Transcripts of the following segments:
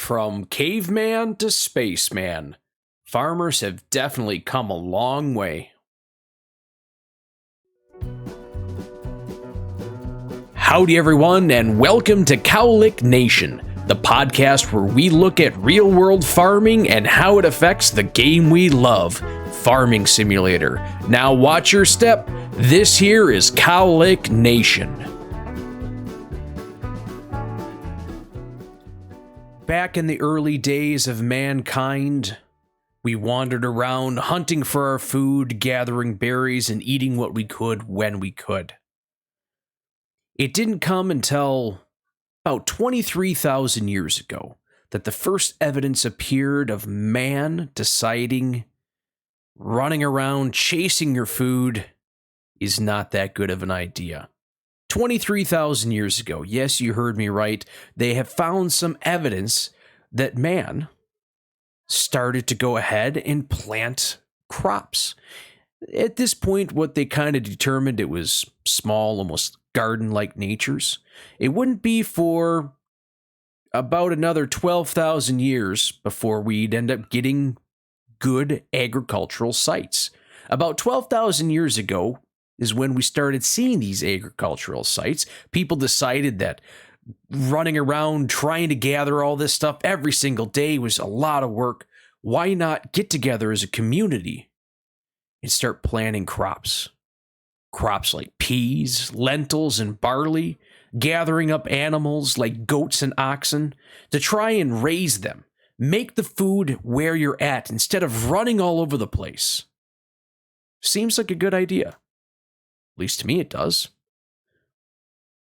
From caveman to spaceman, farmers have definitely come a long way. Howdy everyone, and welcome to Cowlick Nation, the podcast where we look at real-world farming and how it affects the game we love, Farming Simulator. Now watch your step, this here is Cowlick Nation. Back in the early days of mankind, we wandered around hunting for our food, gathering berries, and eating what we could when we could. It didn't come until about 23,000 years ago that the first evidence appeared of man deciding running around chasing your food is not that good of an idea. 23,000 years ago, yes, you heard me right, they have found some evidence that man started to go ahead and plant crops. At this point, what they kind of determined, it was small, almost garden-like natures. It wouldn't be for about another 12,000 years before we'd end up getting good agricultural sites. About 12,000 years ago is when we started seeing these agricultural sites. People decided that running around trying to gather all this stuff every single day was a lot of work. Why not get together as a community and start planting crops? Crops like peas, lentils, and barley, gathering up animals like goats and oxen to try and raise them. Make the food where you're at instead of running all over the place. Seems like a good idea. At least to me it does.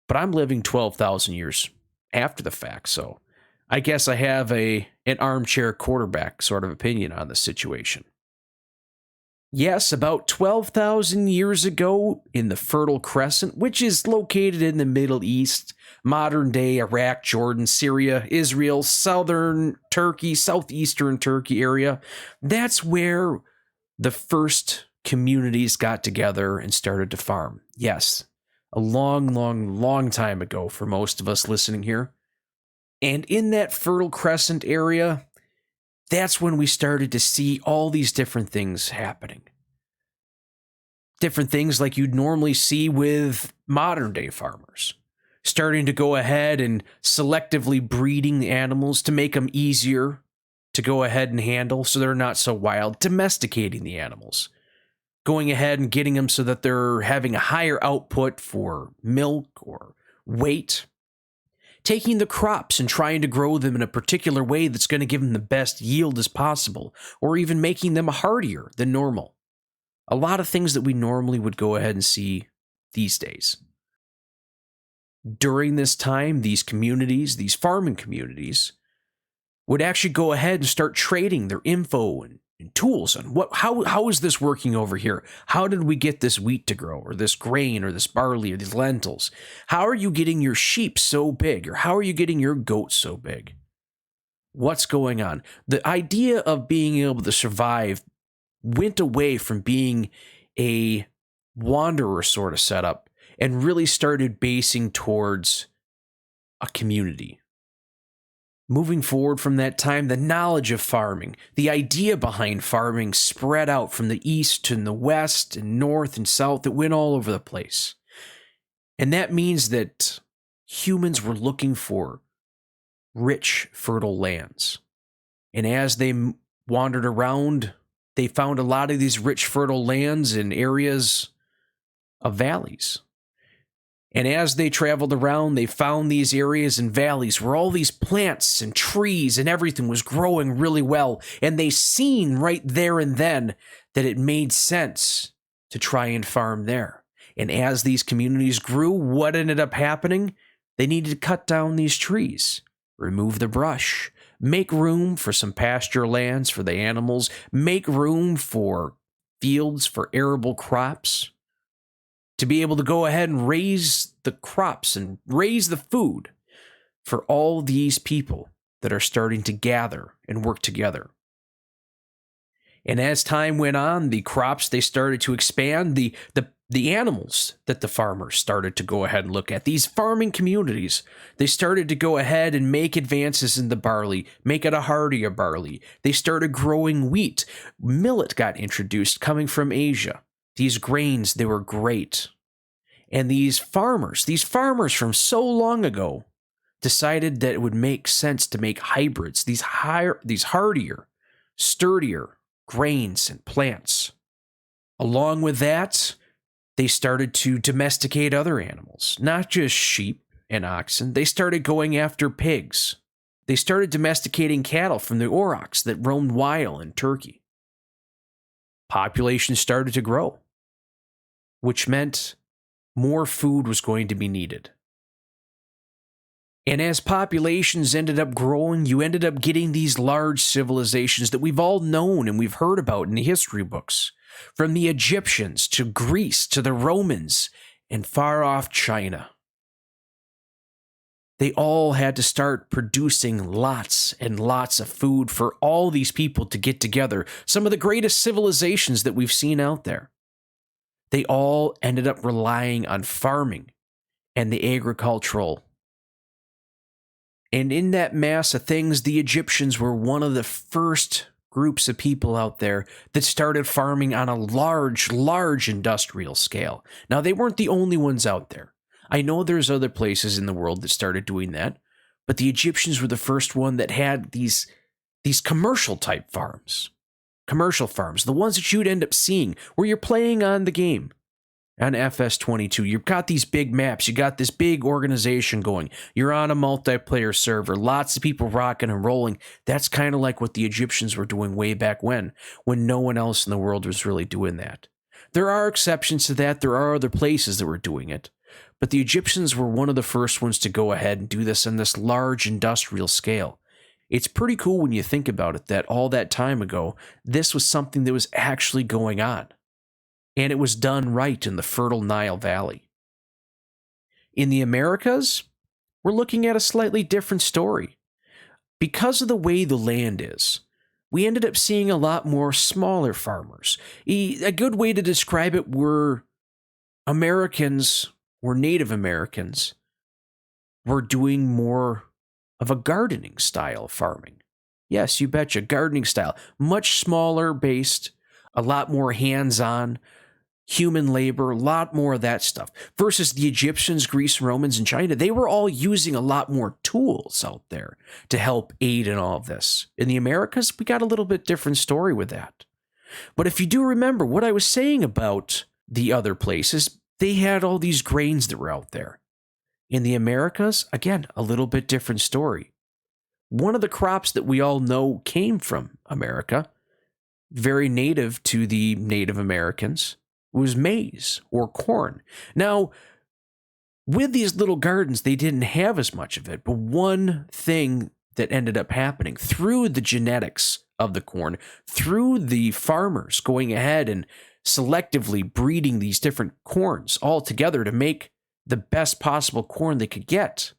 But I'm living 12,000 years after the fact, so I guess I have an armchair quarterback sort of opinion on the situation. Yes, about 12,000 years ago in the Fertile Crescent, which is located in the Middle East, modern-day Iraq, Jordan, Syria, Israel, southern Turkey, southeastern Turkey area, that's where the first communities got together and started to farm. Yes, a long time ago for most of us listening here. And in that Fertile Crescent area, that's when we started to see all these different things happening. Different things like you'd normally see with modern day farmers. Starting to go ahead and selectively breeding the animals to make them easier to go ahead and handle so they're not so wild. Domesticating the animals. Going ahead and getting them so that they're having a higher output for milk or weight. Taking the crops and trying to grow them in a particular way that's going to give them the best yield as possible, or even making them hardier than normal. A lot of things that we normally would go ahead and see these days. During this time, these communities, these farming communities, would actually go ahead and start trading their info and tools on how is this working over here? How did we get this wheat to grow, or this grain, or this barley, or these lentils? How are you getting your sheep so big, or how are you getting your goats so big? What's going on? The idea of being able to survive went away from being a wanderer sort of setup and really started basing towards a community. Moving forward from that time, the knowledge of farming, the idea behind farming spread out from the east to the west and north and south. It went all over the place. And that means that humans were looking for rich, fertile lands. And as they wandered around, they found a lot of these rich, fertile lands in areas of valleys. And as they traveled around, they found these areas and valleys where all these plants and trees and everything was growing really well. And they seen right there and then that it made sense to try and farm there. And as these communities grew, what ended up happening? They needed to cut down these trees, remove the brush, make room for some pasture lands for the animals, make room for fields for arable crops, to be able to go ahead and raise the crops and raise the food for all these people that are starting to gather and work together. And as time went on, the crops, they started to expand. The the animals that the farmers started to go ahead and look at. These farming communities, they started to go ahead and make advances in the barley, make it a hardier barley. They started growing wheat. Millet got introduced coming from Asia. These grains, they were great. And these farmers from so long ago, decided that it would make sense to make hybrids, these hardier, sturdier grains and plants. Along with that, they started to domesticate other animals, not just sheep and oxen. They started going after pigs. They started domesticating cattle from the aurochs that roamed wild in Turkey. Population started to grow, which meant more food was going to be needed. And as populations ended up growing, you ended up getting these large civilizations that we've all known and we've heard about in the history books. From the Egyptians to Greece to the Romans and far off China. They all had to start producing lots and lots of food for all these people to get together. Some of the greatest civilizations that we've seen out there. They all ended up relying on farming and the agricultural. And in that mass of things, the Egyptians were one of the first groups of people out there that started farming on a large industrial scale. Now, they weren't the only ones out there. I know there's other places in the world that started doing that, but the Egyptians were the first one that had these commercial type farms. Commercial farms, the ones that you'd end up seeing where you're playing on the game. On FS22, you've got these big maps, you got this big organization going, you're on a multiplayer server, lots of people rocking and rolling. That's kind of like what the Egyptians were doing way back when no one else in the world was really doing that. There are exceptions to that, there are other places that were doing it, but the Egyptians were one of the first ones to go ahead and do this on this large industrial scale. It's pretty cool when you think about it that all that time ago, this was something that was actually going on. And it was done right in the fertile Nile Valley. In the Americas, we're looking at a slightly different story. Because of the way the land is, we ended up seeing a lot more smaller farmers. A good way to describe it were Native Americans, were doing more of a gardening style farming. Yes, you betcha, gardening style. Much smaller based, a lot more hands-on, human labor, a lot more of that stuff. Versus the Egyptians, Greece, Romans, and China, they were all using a lot more tools out there to help aid in all of this. In the Americas, we got a little bit different story with that. But if you do remember what I was saying about the other places, they had all these grains that were out there. In the Americas, again, a little bit different story. One of the crops that we all know came from America, very native to the Native Americans, was maize or corn. Now, with these little gardens, they didn't have as much of it, but one thing that ended up happening through the genetics of the corn, through the farmers going ahead and selectively breeding these different corns all together to make the best possible corn they could get,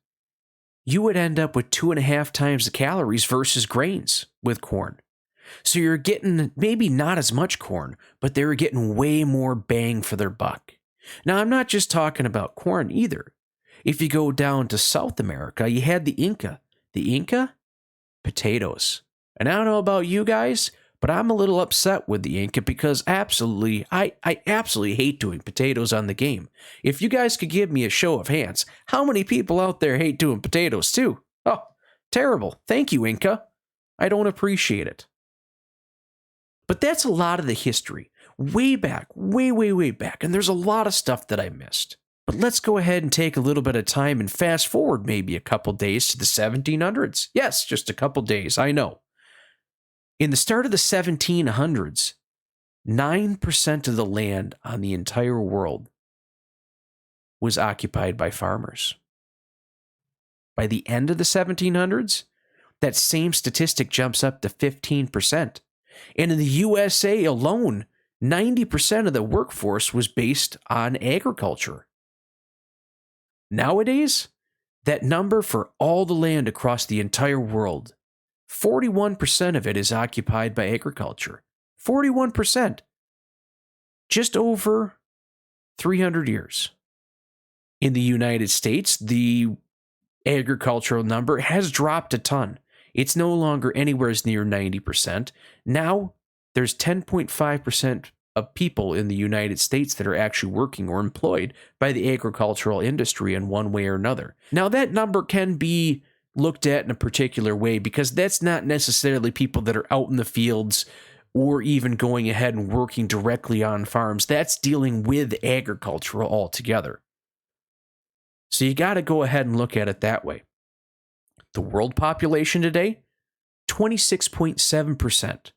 you would end up with 2.5 times the calories versus grains with corn. So you're getting maybe not as much corn, but they were getting way more bang for their buck. Now, I'm not just talking about corn either. If you go down to South America, you had the Inca. The Inca? Potatoes. And I don't know about you guys, but I'm a little upset with the Inca because I absolutely hate doing potatoes on the game. If you guys could give me a show of hands, how many people out there hate doing potatoes too? Oh, terrible. Thank you, Inca. I don't appreciate it. But that's a lot of the history, way back, way back, and there's a lot of stuff that I missed. But let's go ahead and take a little bit of time and fast forward maybe a couple days to the 1700s. Yes, just a couple days, I know. In the start of the 1700s, 9% of the land on the entire world was occupied by farmers. By the end of the 1700s, that same statistic jumps up to 15%. And in the USA alone, 90% of the workforce was based on agriculture. Nowadays, that number for all the land across the entire world, 41% of it is occupied by agriculture. 41%. Just over 300 years. In the United States, the agricultural number has dropped a ton. It's no longer anywhere near 90%. Now, there's 10.5% of people in the United States that are actually working or employed by the agricultural industry in one way or another. Now, that number can be looked at in a particular way because that's not necessarily people that are out in the fields or even going ahead and working directly on farms. That's dealing with agriculture altogether. So you got to go ahead and look at it that way. The world population today, 26.7%.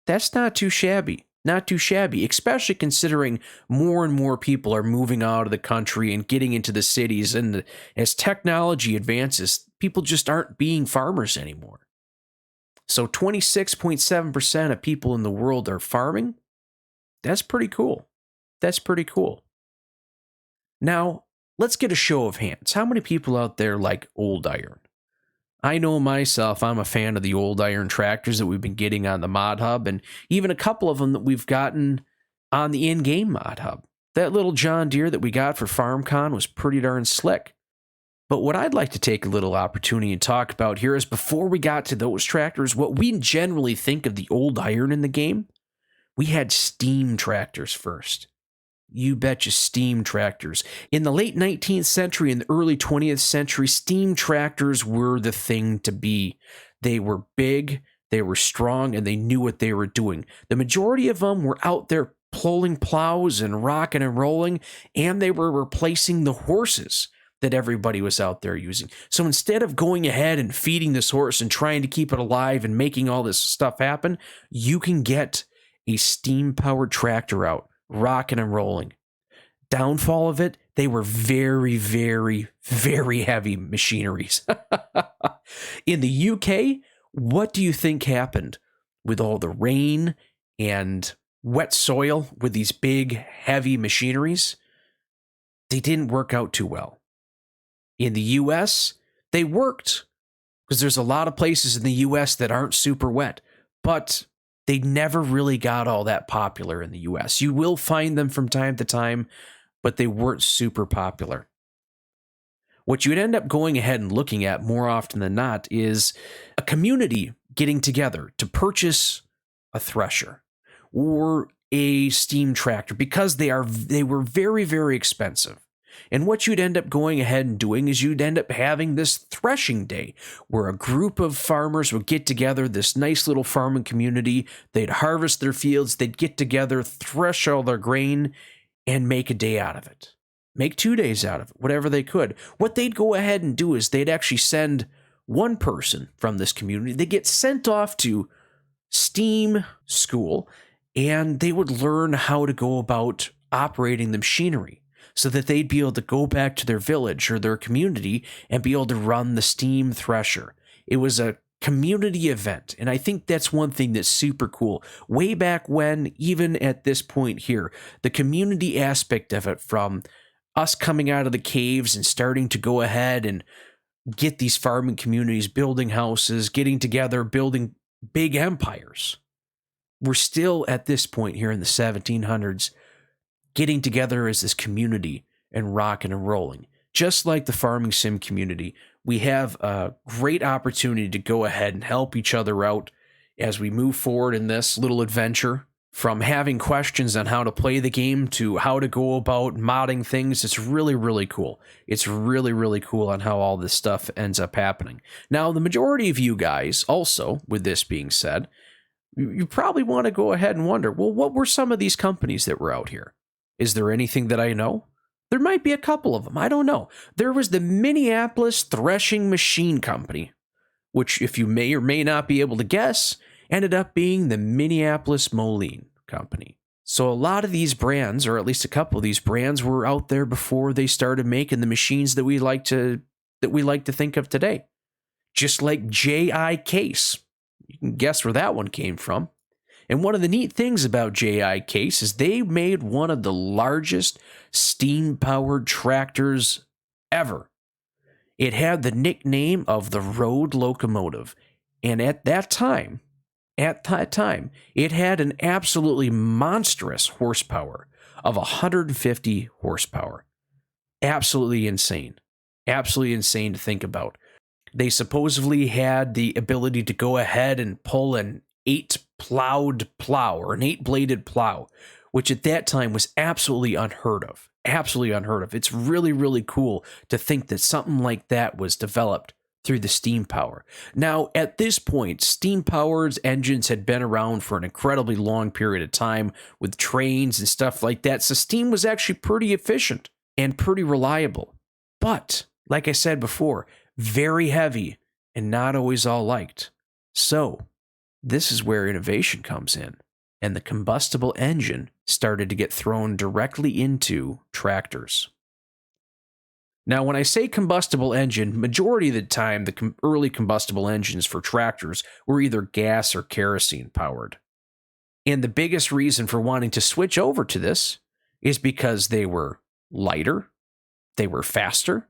That's not too shabby. Not too shabby, especially considering more and more people are moving out of the country and getting into the cities. And as technology advances, people just aren't being farmers anymore. So 26.7% of people in the world are farming. That's pretty cool. That's pretty cool. Now, let's get a show of hands. How many people out there like old iron? I know myself, I'm a fan of the old iron tractors that we've been getting on the Mod Hub, and even a couple of them that we've gotten on the in-game Mod Hub. That little John Deere that we got for FarmCon was pretty darn slick. But what I'd like to take a little opportunity and talk about here is before we got to those tractors, what we generally think of the old iron in the game, we had steam tractors first. You betcha, steam tractors. In the late 19th century and the early 20th century, steam tractors were the thing to be. They were big, they were strong, and they knew what they were doing. The majority of them were out there pulling plows and rocking and rolling, and they were replacing the horses that everybody was out there using. So instead of going ahead and feeding this horse and trying to keep it alive and making all this stuff happen, you can get a steam-powered tractor out, rocking and rolling. Downfall of it, they were very, very, very heavy machineries. In the UK, what do you think happened with all the rain and wet soil with these big, heavy machineries? They didn't work out too well. In the US, they worked because there's a lot of places in the US that aren't super wet, but they never really got all that popular in the US. You will find them from time to time, but they weren't super popular. What you'd end up going ahead and looking at more often than not is a community getting together to purchase a thresher or a steam tractor because they were very, very expensive. And what you'd end up going ahead and doing is you'd end up having this threshing day where a group of farmers would get together, this nice little farming community. They'd harvest their fields, they'd get together, thresh all their grain, and make a day out of it. Make 2 days out of it, whatever they could. What they'd go ahead and do is they'd actually send one person from this community. They get sent off to STEAM school, and they would learn how to go about operating the machinery, so that they'd be able to go back to their village or their community and be able to run the steam thresher. It was a community event, and I think that's one thing that's super cool. Way back when, even at this point here, the community aspect of it, from us coming out of the caves and starting to go ahead and get these farming communities, building houses, getting together, building big empires. We're still at this point here in the 1700s getting together as this community and rocking and rolling. Just like the farming sim community, we have a great opportunity to go ahead and help each other out as we move forward in this little adventure. From having questions on how to play the game to how to go about modding things, it's really, really cool. It's really, really cool on how all this stuff ends up happening. Now, the majority of you guys also, with this being said, you probably want to go ahead and wonder, well, what were some of these companies that were out here? Is there anything that I know? There might be a couple of them. I don't know. There was the Minneapolis Threshing Machine Company, which, if you may or may not be able to guess, ended up being the Minneapolis Moline Company. So a lot of these brands, or at least a couple of these brands, were out there before they started making the machines that we like to think of today. Just like J.I. Case. You can guess where that one came from. And one of the neat things about J.I. Case is they made one of the largest steam-powered tractors ever. It had the nickname of the road locomotive. And at that time, it had an absolutely monstrous horsepower of 150 horsepower. Absolutely insane. Absolutely insane to think about. They supposedly had the ability to go ahead and pull an 8-plowed plow or an 8-bladed plow, which at that time was absolutely unheard of. Absolutely unheard of. It's really, really cool to think that something like that was developed through the steam power. Now, at this point, steam-powered engines had been around for an incredibly long period of time with trains and stuff like that, so steam was actually pretty efficient and pretty reliable. But, like I said before, very heavy and not always all liked. So, this is where innovation comes in, and the combustible engine started to get thrown directly into tractors. Now, when I say combustible engine, majority of the time, the early combustible engines for tractors were either gas or kerosene powered. And the biggest reason for wanting to switch over to this is because they were lighter, they were faster,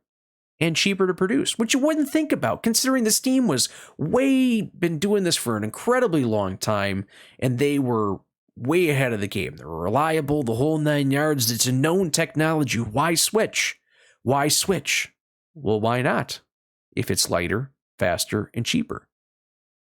and cheaper to produce, which you wouldn't think about, considering the steam was been doing this for an incredibly long time, and they were way ahead of the game. They were reliable, the whole 9 yards. It's a known technology. Why switch? Why switch? Well, why not? If it's lighter, faster, and cheaper.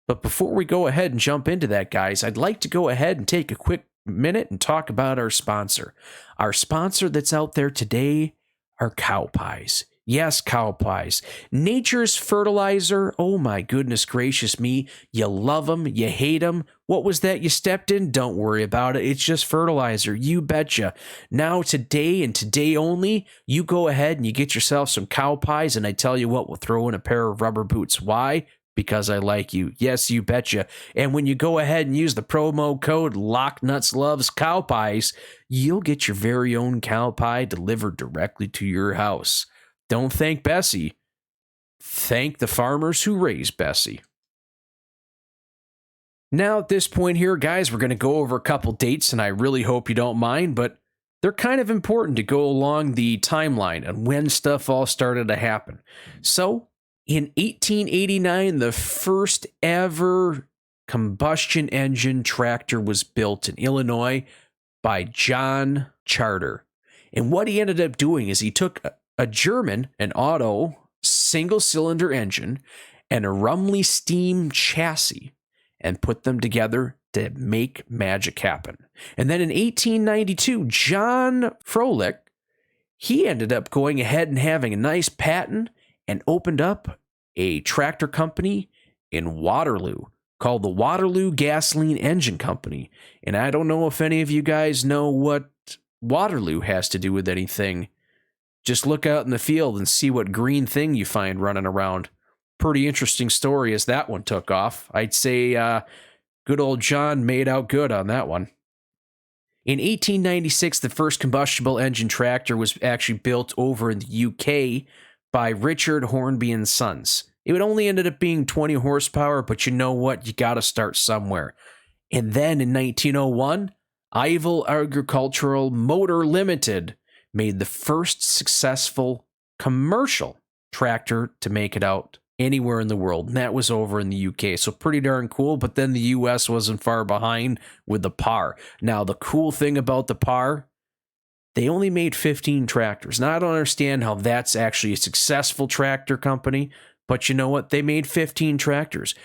But before we go ahead and jump into that, guys, I'd like to go ahead and take a quick minute and talk about our sponsor. Our sponsor that's out there today are cow pies. Yes, cow pies. Nature's fertilizer. Oh my goodness gracious me. You love them. You hate them. What was that you stepped in? Don't worry about it. It's just fertilizer. You betcha. Now today and today only, you go ahead and you get yourself some cow pies, and I tell you what, we'll throw in a pair of rubber boots. Why? Because I like you. Yes, you betcha. And when you go ahead and use the promo code LockNutz Loves Cow Pies, you'll get your very own cow pie delivered directly to your house. Don't thank Bessie. Thank the farmers who raised Bessie. Now, at this point here, guys, we're going to go over a couple dates, and I really hope you don't mind, but they're kind of important to go along the timeline and when stuff all started to happen. So, in 1889, the first ever combustion engine tractor was built in Illinois by John Charter. And what he ended up doing is he took a German, an Otto, single-cylinder engine, and a Rumley steam chassis, and put them together to make magic happen. And then in 1892, John Froelich, he ended up going ahead and having a nice patent and opened up a tractor company in Waterloo called the Waterloo Gasoline Engine Company. And I don't know if any of you guys know what Waterloo has to do with anything. Just look out in the field and see what green thing you find running around. Pretty interesting story as that one took off. I'd say good old John made out good on that one. In 1896, the first combustible engine tractor was actually built over in the UK by Richard Hornby and Sons. It would only ended up being 20 horsepower, but you know what? You got to start somewhere. And then in 1901, Ivel Agricultural Motor Limited made the first successful commercial tractor to make it out anywhere in the world, and that was over in the UK. So pretty darn cool, but then the US wasn't far behind with the PAR. Now, the cool thing about the PAR, they only made 15 tractors. Now, I don't understand how that's actually a successful tractor company, but you know what? They made 15 tractors.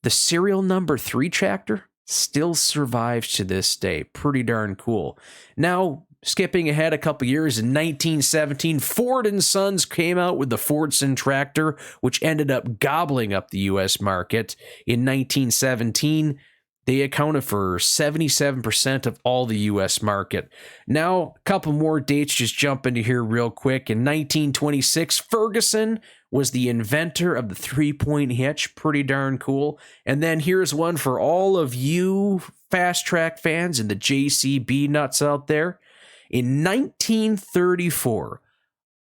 The serial number 3 tractor still survives to this day. Pretty darn cool. Now, skipping ahead a couple years, in 1917, Ford and Sons came out with the Fordson tractor, which ended up gobbling up the U.S. market. In 1917, they accounted for 77% of all the U.S. market. Now, a couple more dates, just jump into here real quick. In 1926, Ferguson was the inventor of the 3-point hitch. Pretty darn cool. And then here's one for all of you fast track fans and the JCB nuts out there. In 1934,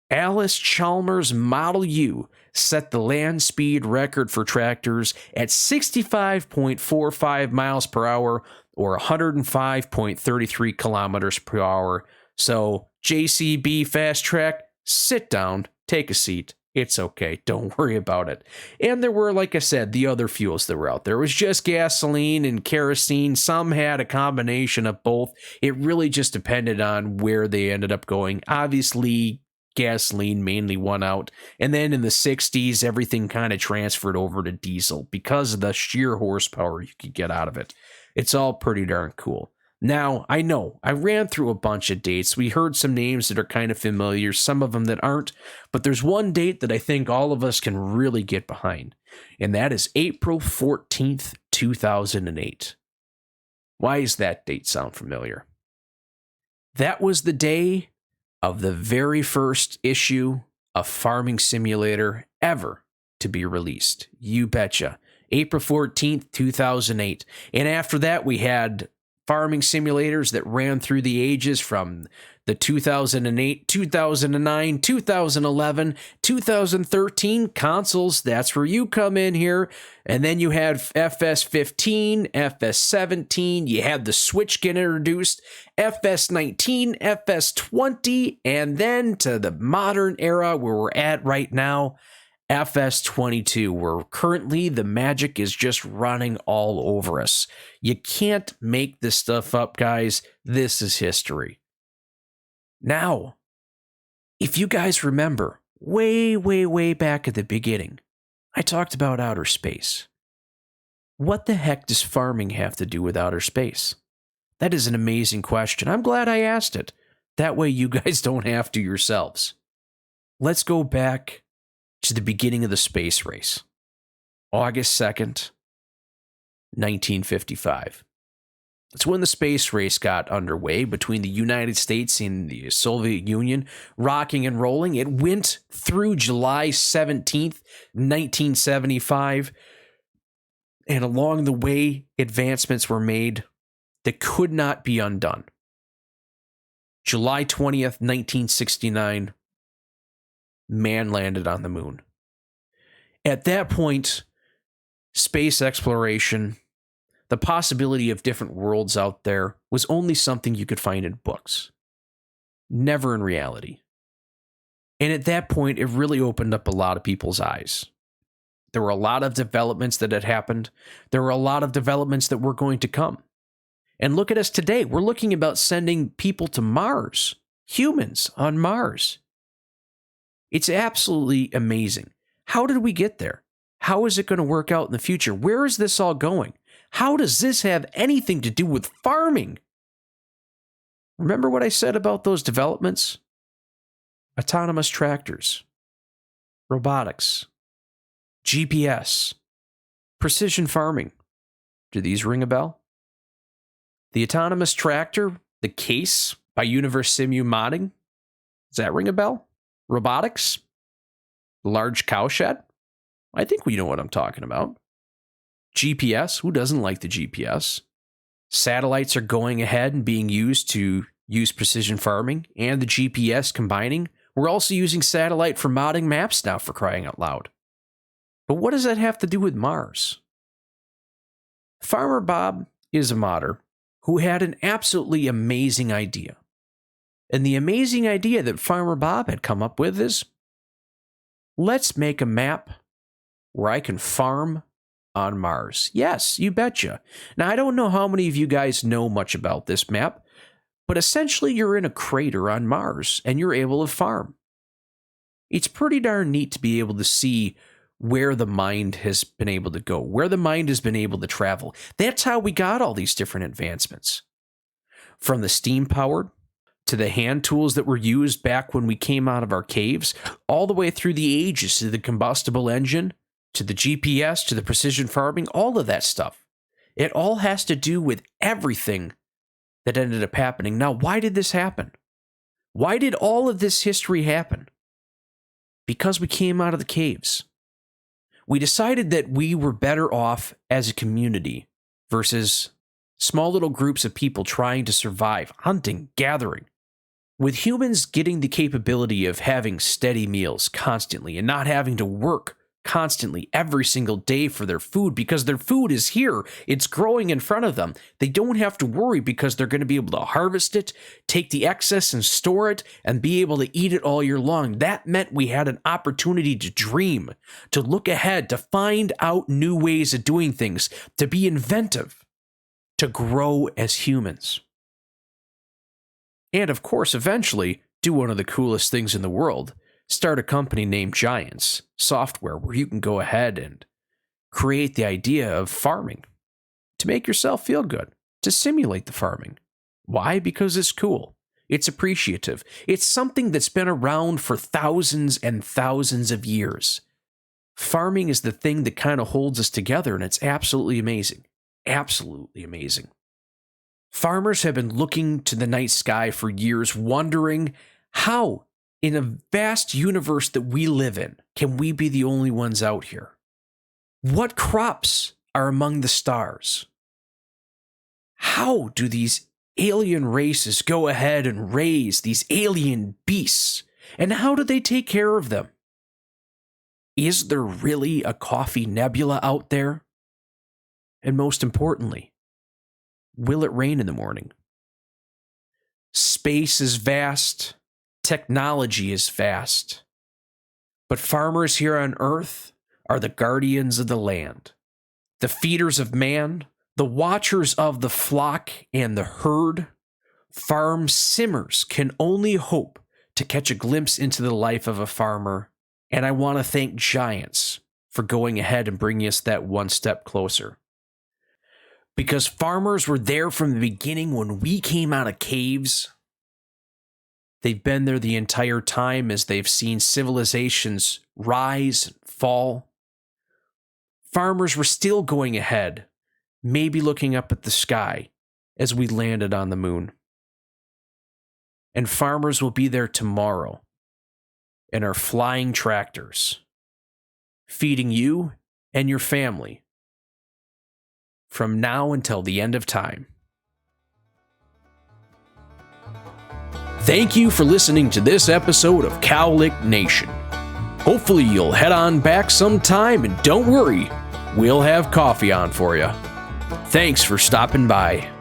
Alice Chalmers Model U set the land speed record for tractors at 65.45 miles per hour or 105.33 kilometers per hour. So, JCB Fast Track, sit down, take a seat, It's okay. Don't worry about it. And there were, like I said, the other fuels that were out there. It was just gasoline and kerosene. Some had a combination of both. It really just depended on where they ended up going. Obviously, gasoline mainly won out. And then in the 60s, everything kind of transferred over to diesel because of the sheer horsepower you could get out of it. It's all pretty darn cool. Now, I know, I ran through a bunch of dates. We heard some names that are kind of familiar, some of them that aren't, but there's one date that I think all of us can really get behind, and that is April 14th, 2008. Why does that date sound familiar? That was the day of the very first issue of Farming Simulator ever to be released. You betcha. April 14th, 2008. And after that, we had farming simulators that ran through the ages from the 2008, 2009, 2011, 2013 consoles. That's where you come in here. And then you had FS15, FS17. You had the Switch get introduced, FS19, FS20, and then to the modern era where we're at right now, FS22, where currently the magic is just running all over us. You can't make this stuff up, guys. This is history. Now, if you guys remember, way back at the beginning, I talked about outer space. What the heck does farming have to do with outer space? That is an amazing question. I'm glad I asked it. That way you guys don't have to yourselves. Let's go back to the beginning of the space race. August 2nd, 1955. That's when the space race got underway between the United States and the Soviet Union, rocking and rolling. It went through July 17th, 1975. And along the way, advancements were made that could not be undone. July 20th, 1969, man landed on the moon. At that point, space exploration, the possibility of different worlds out there, was only something you could find in books, never in reality. And at that point, it really opened up a lot of people's eyes. There were a lot of developments that had happened. There were a lot of developments that were going to come. And look at us today. We're looking about sending people to Mars, humans on Mars. It's absolutely amazing. How did we get there? How is it going to work out in the future? Where is this all going? How does this have anything to do with farming? Remember what I said about those developments? Autonomous tractors, robotics, GPS, precision farming. Do these ring a bell? The autonomous tractor, the case by Universe Simu Modding. Does that ring a bell? Robotics? Large cowshed? I think we know what I'm talking about. GPS? Who doesn't like the GPS? Satellites are going ahead and being used to use precision farming and the GPS combining. We're also using satellite for modding maps now, for crying out loud. But what does that have to do with Mars? Farmer Bob is a modder who had an absolutely amazing idea. And the amazing idea that Farmer Bob had come up with is, let's make a map where I can farm on Mars. Yes, you betcha. Now, I don't know how many of you guys know much about this map, but essentially you're in a crater on Mars and you're able to farm. It's pretty darn neat to be able to see where the mind has been able to go, where the mind has been able to travel. That's how we got all these different advancements. From the steam-powered, to the hand tools that were used back when we came out of our caves, all the way through the ages to the combustible engine, to the GPS, to the precision farming, all of that stuff. It all has to do with everything that ended up happening. Now, why did this happen? Why did all of this history happen? Because we came out of the caves. We decided that we were better off as a community versus small little groups of people trying to survive, hunting, gathering. With humans getting the capability of having steady meals constantly and not having to work constantly every single day for their food because their food is here. It's growing in front of them. They don't have to worry because they're going to be able to harvest it, take the excess and store it, and be able to eat it all year long. That meant we had an opportunity to dream, to look ahead, to find out new ways of doing things, to be inventive, to grow as humans. And of course, eventually, do one of the coolest things in the world. Start a company named Giants Software where you can go ahead and create the idea of farming to make yourself feel good, to simulate the farming. Why? Because it's cool. It's appreciative. It's something that's been around for thousands and thousands of years. Farming is the thing that kind of holds us together, and it's absolutely amazing. Absolutely amazing. Farmers have been looking to the night sky for years, wondering how, in a vast universe that we live in, can we be the only ones out here? What crops are among the stars? How do these alien races go ahead and raise these alien beasts? And how do they take care of them? Is there really a coffee nebula out there? And most importantly, will it rain in the morning? Space is vast. Technology is vast, but farmers here on Earth are the guardians of the land, the feeders of man, the watchers of the flock and the herd. Farm simmers can only hope to catch a glimpse into the life of a farmer, and I want to thank Giants for going ahead and bringing us that one step closer. Because farmers were there from the beginning when we came out of caves. They've been there the entire time as they've seen civilizations rise and fall. Farmers were still going ahead, maybe looking up at the sky as we landed on the moon. And farmers will be there tomorrow in our flying tractors, feeding you and your family from now until the end of time. Thank you for listening to this episode of Cowlick Nation. Hopefully you'll head on back sometime, and don't worry, we'll have coffee on for you. Thanks for stopping by.